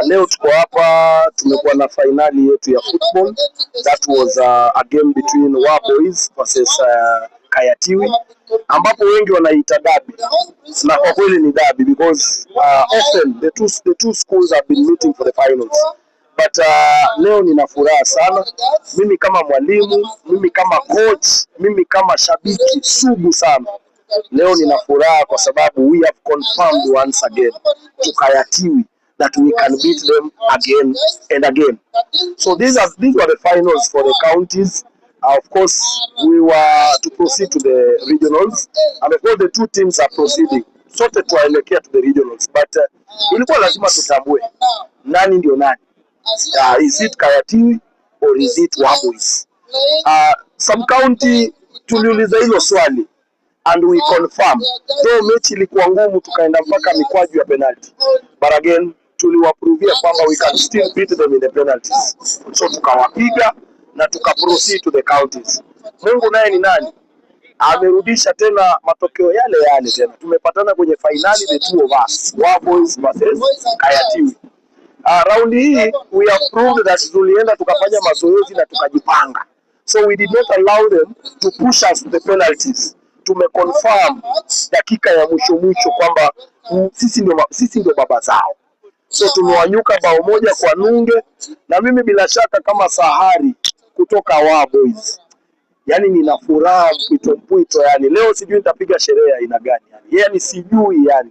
Leo tuko hapa, tumekuwa na finali yetu ya football. That was a game between Wa Boys versus Kayatiwi, ambapo wengi wanaita derby, na kwa kweli ni derby because often the two schools have been meeting for the finals. But leo nina furaha sana, mimi kama mwalimu, mimi kama coach, mimi kama shabiki sugu sana. Leo nina furaha kwa sababu we have confirmed once again to Kayatiwi that we can beat them again and again. So these were the finals for the counties. Of course, we were to proceed to the regionals, and of course the two teams are proceeding. Sote tuelekea to the regionals, but ilikuwa lazima tutambue nani ndio nani. Is it Kayatiwi or is it Wa Boys? Some county tuliuliza hilo swali and we confirm. Though mechi ilikuwa ngumu, tukaenda mpaka mikwaju ya penalty, but again tuliwaprovia kwamba we can still beat them in the penalties. So tukawapiga na tukaproceed to the counties. Mungu naye ni nani? Amerudisha tena matokeo yale yale tena. Tumepatana kwenye finali, the two of us, Wa Boys versus Kayatiwi. Round hii we have proved that tulienda tukafanya mazoezi na tukajipanga. So we did not allow them to push us to the penalties. Tumeconfirm dakika ya mwisho kwamba sisi ndio baba zao. So tumewanyuka bao moja kwa nunge, na mimi bila shaka kama Sahari kutoka Wa Boys, yani nina furaha mpwito, yani leo sijui nitapiga sherehe ya aina gani, yani sijui yani.